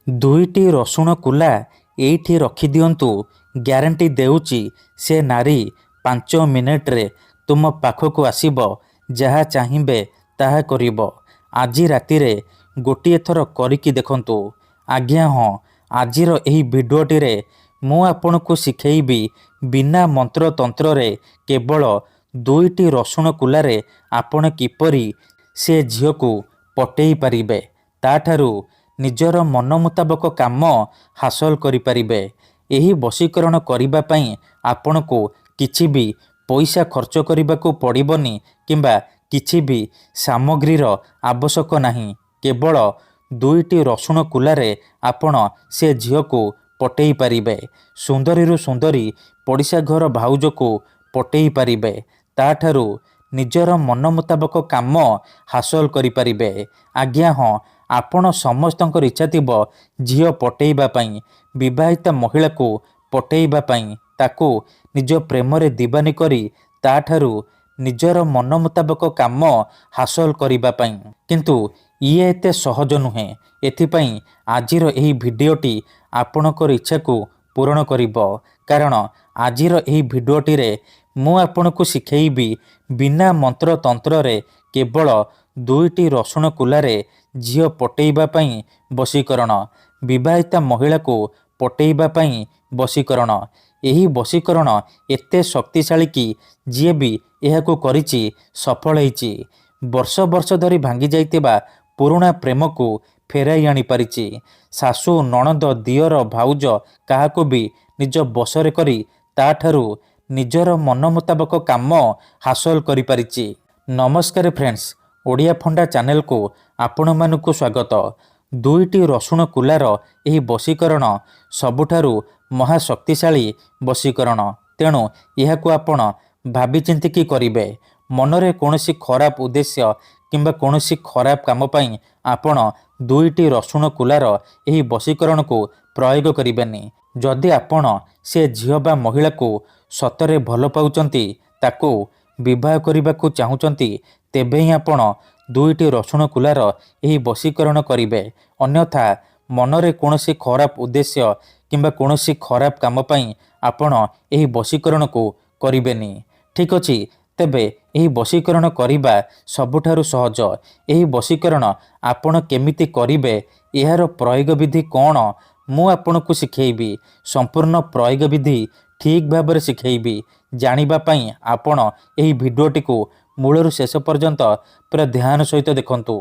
ଦୁଇଟି ରସୁଣ କୁଲା ଏଇଠି ରଖିଦିଅନ୍ତୁ। ଗ୍ୟାରେଣ୍ଟି ଦେଉଛି ସେ ନାରୀ 5 ମିନିଟରେ ତୁମ ପାଖକୁ ଆସିବ। ଯାହା ଚାହିଁବେ ତାହା କରିବ। ଆଜି ରାତିରେ ଗୋଟିଏ ଥର କରିକି ଦେଖନ୍ତୁ। ଆଜ୍ଞା ହଁ, ଆଜିର ଏହି ଭିଡ଼ିଓଟିରେ ମୁଁ ଆପଣଙ୍କୁ ଶିଖେଇବି ବିନା ମନ୍ତ୍ରତନ୍ତ୍ରରେ କେବଳ 2ଟି ରସୁଣ କୁଲାରେ ଆପଣ କିପରି ସେ ଝିଅକୁ ପଟେଇ ପାରିବେ, ତାଠାରୁ ନିଜର ମନ ମୁତାବକ କାମ ହାସଲ କରିପାରିବେ। ଏହି ବଶୀକରଣ କରିବା ପାଇଁ ଆପଣଙ୍କୁ କିଛି ବି ପଇସା ଖର୍ଚ୍ଚ କରିବାକୁ ପଡ଼ିବନି କିମ୍ବା କିଛି ବି ସାମଗ୍ରୀର ଆବଶ୍ୟକ ନାହିଁ। କେବଳ 2ଟି ରସୁଣ କୁଲାରେ ଆପଣ ସେ ଝିଅକୁ ପଟେଇ ପାରିବେ। ସୁନ୍ଦରୀରୁ ସୁନ୍ଦରୀ ପଡ଼ିଶା ଘର ଭାଉଜକୁ ପଟେଇ ପାରିବେ। ତାଠାରୁ ନିଜର ମନ ମୁତାବକ କାମ ହାସଲ କରିପାରିବେ। ଆଜ୍ଞା ହଁ, ଆପଣ ସମସ୍ତଙ୍କର ଇଚ୍ଛା ଥିବ ଝିଅ ପଟେଇବା ପାଇଁ, ବିବାହିତା ମହିଳାକୁ ପଟେଇବା ପାଇଁ, ତାକୁ ନିଜ ପ୍ରେମରେ ଦିବାନୀ କରି ତାଠାରୁ ନିଜର ମନ ମୁତାବକ କାମ ହାସଲ କରିବା ପାଇଁ। କିନ୍ତୁ ଇଏ ଏତେ ସହଜ ନୁହେଁ। ଏଥିପାଇଁ ଆଜିର ଏହି ଭିଡ଼ିଓଟି ଆପଣଙ୍କର ଇଚ୍ଛାକୁ ପୂରଣ କରିବ। କାରଣ ଆଜିର ଏହି ଭିଡ଼ିଓଟିରେ ମୁଁ ଆପଣଙ୍କୁ ଶିଖେଇବି ବିନା ମନ୍ତ୍ରତନ୍ତ୍ରରେ କେବଳ 2ଟି ରସୁଣ କୁଲାରେ ଝିଅ ପଟେଇବା ପାଇଁ ବଶୀକରଣ, ବିବାହିତା ମହିଳାକୁ ପଟେଇବା ପାଇଁ ବଶୀକରଣ। ଏହି ବଶୀକରଣ ଏତେ ଶକ୍ତିଶାଳୀ କି ଯିଏ ବି ଏହାକୁ କରିଛି ସଫଳ ହେଇଛି। ବର୍ଷ ବର୍ଷ ଧରି ଭାଙ୍ଗି ଯାଇଥିବା ପୁରୁଣା ପ୍ରେମକୁ ଫେରାଇ ଆଣିପାରିଛି। ଶାଶୁ, ନଣନ୍ଦ, ଦିଅର, ଭାଉଜ କାହାକୁ ବି ନିଜ ବଶରେ କରି ତାଠାରୁ ନିଜର ମନ ମୁତାବକ କାମ ହାସଲ କରିପାରିଛି। ନମସ୍କାର ଫ୍ରେଣ୍ଡସ୍, ଓଡ଼ିଆ ଫଣ୍ଡା ଚ୍ୟାନେଲକୁ ଆପଣମାନଙ୍କୁ ସ୍ୱାଗତ। 2ଟି ରସୁଣ କୁଲାର ଏହି ବଶୀକରଣ ସବୁଠାରୁ ମହାଶକ୍ତିଶାଳୀ ବଶୀକରଣ। ତେଣୁ ଏହାକୁ ଆପଣ ଭାବିଚିନ୍ତିକି କରିବେ। ମନରେ କୌଣସି ଖରାପ ଉଦ୍ଦେଶ୍ୟ କିମ୍ବା କୌଣସି ଖରାପ କାମ ପାଇଁ ଆପଣ 2ଟି ରସୁଣ କୁଲାର ଏହି ବଶୀକରଣକୁ ପ୍ରୟୋଗ କରିବେନି। ଯଦି ଆପଣ ସେ ଝିଅ ବା ମହିଳାକୁ ସତରେ ଭଲ ପାଉଛନ୍ତି, ତାକୁ ବିବାହ କରିବାକୁ ଚାହୁଁଛନ୍ତି, ତେବେ ହିଁ ଆପଣ 2ଟି ରସୁଣ କୁଲାର ଏହି ବଶୀକରଣ କରିବେ। ଅନ୍ୟଥା ମନରେ କୌଣସି ଖରାପ ଉଦ୍ଦେଶ୍ୟ କିମ୍ବା କୌଣସି ଖରାପ କାମ ପାଇଁ ଆପଣ ଏହି ବଶୀକରଣକୁ କରିବେନି। ଠିକ୍ ଅଛି, ତେବେ ଏହି ବଶୀକରଣ କରିବା ସବୁଠାରୁ ସହଜ। ଏହି ବଶୀକରଣ ଆପଣ କେମିତି କରିବେ, ଏହାର ପ୍ରୟୋଗ ବିଧି କ'ଣ, ମୁଁ ଆପଣଙ୍କୁ ଶିଖେଇବି। ସମ୍ପୂର୍ଣ୍ଣ ପ୍ରୟୋଗ ବିଧି ଠିକ୍ ଭାବରେ ଶିଖେଇବି। ଜାଣିବା ପାଇଁ ଆପଣ ଏହି ଭିଡ଼ିଓଟିକୁ ମୂଳରୁ ଶେଷ ପର୍ଯ୍ୟନ୍ତ ପୁରା ଧ୍ୟାନ ସହିତ ଦେଖନ୍ତୁ।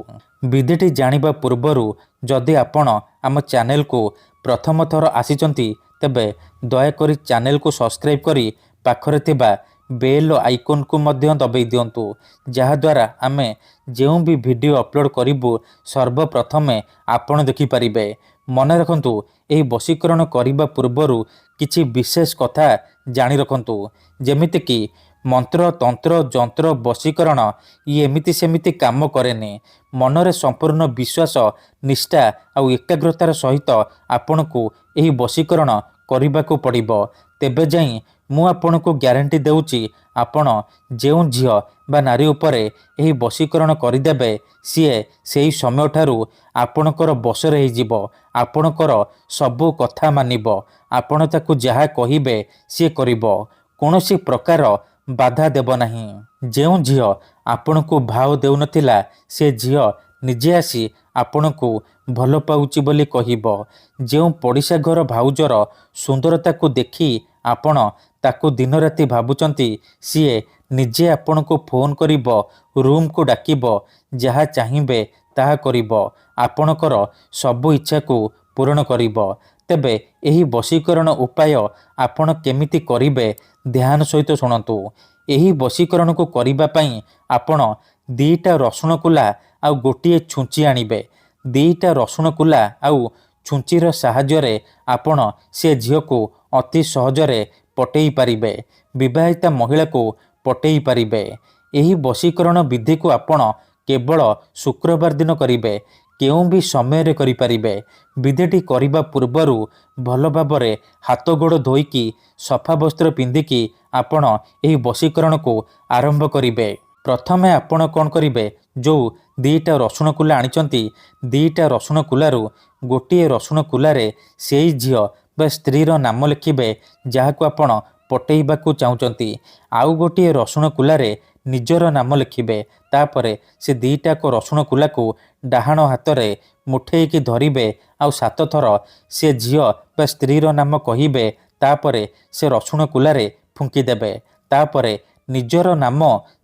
ବିଧିଟି ଜାଣିବା ପୂର୍ବରୁ ଯଦି ଆପଣ ଆମ ଚ୍ୟାନେଲକୁ ପ୍ରଥମ ଥର ଆସିଛନ୍ତି, ତେବେ ଦୟାକରି ଚ୍ୟାନେଲକୁ ସବସ୍କ୍ରାଇବ୍ କରି ପାଖରେ ଥିବା ବେଲ୍ ଆଇକନ୍କୁ ମଧ୍ୟ ଦବାଇ ଦିଅନ୍ତୁ। ଯାହାଦ୍ୱାରା ଆମେ ଯେଉଁ ବି ଭିଡ଼ିଓ ଅପଲୋଡ଼ କରିବୁ ସର୍ବପ୍ରଥମେ ଆପଣ ଦେଖିପାରିବେ। ମନେ ରଖନ୍ତୁ, ଏହି ବଶୀକରଣ କରିବା ପୂର୍ବରୁ କିଛି ବିଶେଷ କଥା ଜାଣି ରଖନ୍ତୁ। ଯେମିତିକି ମନ୍ତ୍ର, ତନ୍ତ୍ର, ଯନ୍ତ୍ର, ବଶୀକରଣ ଇଏ ଏମିତି ସେମିତି କାମ କରେନି। ମନରେ ସମ୍ପୂର୍ଣ୍ଣ ବିଶ୍ୱାସ, ନିଷ୍ଠା ଆଉ ଏକାଗ୍ରତାର ସହିତ ଆପଣଙ୍କୁ ଏହି ବଶୀକରଣ କରିବାକୁ ପଡ଼ିବ। ତେବେ ଯାଇ ମୁଁ ଆପଣଙ୍କୁ ଗ୍ୟାରେଣ୍ଟି ଦେଉଛି ଆପଣ ଯେଉଁ ଝିଅ ବା ନାରୀ ଉପରେ ଏହି ବଶୀକରଣ କରିଦେବେ, ସିଏ ସେହି ସମୟଠାରୁ ଆପଣଙ୍କର ବଶରେ ହେଇଯିବ। ଆପଣଙ୍କର ସବୁ କଥା ମାନିବ। ଆପଣ ତାକୁ ଯାହା କହିବେ ସିଏ କରିବ। କୌଣସି ପ୍ରକାର ବାଧା ଦେବ ନାହିଁ। ଯେଉଁ ଝିଅ ଆପଣଙ୍କୁ ଭାව ଦେଉନଥିଲା, ସେ ଝିଅ ନିଜେ ଆସି ଆପଣଙ୍କୁ ଭଲ ପାଉଛି ବୋଲି କହିବ। ଯେଉଁ ପଡ଼ିଶା ଘର ଭାଉଜର ସୁନ୍ଦରତାକୁ ଦେଖି ଆପଣ ତାକୁ ଦିନରାତି ଭାବୁଛନ୍ତି, ସିଏ ନିଜେ ଆପଣଙ୍କୁ ଫୋନ୍ କରିବ, ରୁମ୍କୁ ଡାକିବ, ଯାହା ଚାହିଁବେ ତାହା କରିବ। ଆପଣଙ୍କର ସବୁ ଇଚ୍ଛାକୁ ପୂରଣ କରିବ। ତେବେ ଏହି ବଶୀକରଣ ଉପାୟ ଆପଣ କେମିତି କରିବେ ଧ୍ୟାନ ସହିତ ଶୁଣନ୍ତୁ। ଏହି ବଶୀକରଣକୁ କରିବା ପାଇଁ ଆପଣ 2ଟା ରସୁଣ କୁଲା ଆଉ ଗୋଟିଏ ଛୁଞ୍ଚି ଆଣିବେ। 2ଟା ରସୁଣ କୁଲା ଆଉ ଛୁଞ୍ଚିର ସାହାଯ୍ୟରେ ଆପଣ ସେ ଝିଅକୁ ଅତି ସହଜରେ ପଟେଇ ପାରିବେ। ବିବାହିତା ମହିଳାକୁ ପଟେଇ ପାରିବେ। ଏହି ବଶୀକରଣ ବିଧିକୁ ଆପଣ କେବଳ ଶୁକ୍ରବାର ଦିନ କରିବେ। କେଉଁ ବି ସମୟରେ କରିପାରିବେ। ବିଧିଟି କରିବା ପୂର୍ବରୁ ଭଲ ଭାବରେ ହାତ ଗୋଡ଼ ଧୋଇକି ସଫା ବସ୍ତ୍ର ପିନ୍ଧିକି ଆପଣ ଏହି ବଶୀକରଣକୁ ଆରମ୍ଭ କରିବେ। ପ୍ରଥମେ ଆପଣ କ'ଣ କରିବେ, ଯେଉଁ 2ଟା ରସୁଣ କୁଲା ଆଣିଛନ୍ତି, 2ଟା ରସୁଣ କୁଲାରୁ ଗୋଟିଏ ରସୁଣ କୁଲାରେ ସେଇ ଝିଅ ବା ସ୍ତ୍ରୀର ନାମ ଲେଖିବେ ଯାହାକୁ ଆପଣ ପଟେଇବାକୁ ଚାହୁଁଛନ୍ତି। ଆଉ ଗୋଟିଏ ରସୁଣ କୁଲାରେ ନିଜର ନାମ ଲେଖିବେ। ତାପରେ ସେ ଦିଟାକ ରସୁଣ କୁଲାକୁ ଡାହାଣ ହାତରେ ମୁଠେଇକି ଧରିବେ ଆଉ 7 ଥର ସେ ଝିଅ ବା ସ୍ତ୍ରୀର ନାମ କହିବେ। ତାପରେ ସେ ରସୁଣ କୁଲାରେ ଫୁଙ୍କିଦେବେ। ତାପରେ ନିଜର ନାମ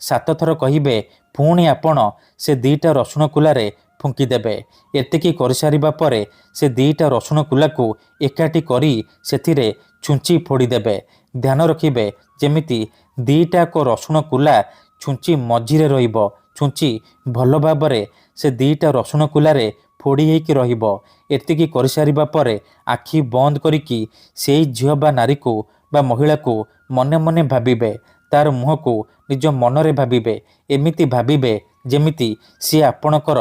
7 ଥର କହିବେ। ପୁଣି ଆପଣ ସେ ଦିଟା ରସୁଣ କୁଲାରେ ଫୁଙ୍କିଦେବେ। ଏତିକି କରିସାରିବା ପରେ ସେ ଦିଟା ରସୁଣ କୁଲାକୁ ଏକାଠି କରି ସେଥିରେ ଛୁଞ୍ଚି ଫୋଡ଼ିଦେବେ। ଧ୍ୟାନ ରଖିବେ ଯେମିତି ଦିଟାକ ରସୁଣ କୁଲା ଛୁଞ୍ଚି ମଝିରେ ରହିବ। ଛୁଞ୍ଚି ଭଲ ଭାବରେ ସେ ଦିଟା ରସୁଣ କୁଲାରେ ଫୋଡ଼ି ହେଇକି ରହିବ। ଏତିକି କରିସାରିବା ପରେ ଆଖି ବନ୍ଦ କରିକି ସେଇ ଝିଅ ବା ନାରୀକୁ ବା ମହିଳାକୁ ମନେ ମନେ ଭାବିବେ। ତାର ମୁହଁକୁ ନିଜ ମନରେ ଭାବିବେ। ଏମିତି ଭାବିବେ ଯେମିତି ସିଏ ଆପଣଙ୍କର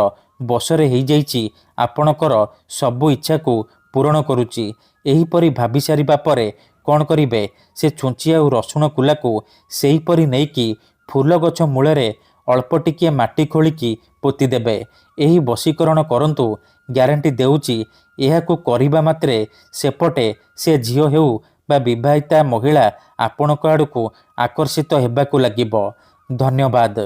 ବଶରେ ହେଇଯାଇଛି, ଆପଣଙ୍କର ସବୁ ଇଚ୍ଛାକୁ ପୂରଣ କରୁଛି। ଏହିପରି ଭାବି ସାରିବା ପରେ କ'ଣ କରିବେ, ସେ ଛୁଞ୍ଚି ଆଉ ରସୁଣ କୁଲାକୁ ସେହିପରି ନେଇକି ଫୁଲ ଗଛ ମୂଳରେ ଅଳ୍ପ ଟିକିଏ ମାଟି ଖୋଳିକି ପୋତିଦେବେ। ଏହି ବଶୀକରଣ କରନ୍ତୁ। ଗ୍ୟାରେଣ୍ଟି ଦେଉଛି ଏହାକୁ କରିବା ମାତ୍ରେ ସେପଟେ ସେ ଝିଅ ହେଉ ବା ବିବାହିତା ମହିଳା ଆପଣଙ୍କ ଆଡ଼କୁ ଆକର୍ଷିତ ହେବାକୁ ଲାଗିବ। ଧନ୍ୟବାଦ।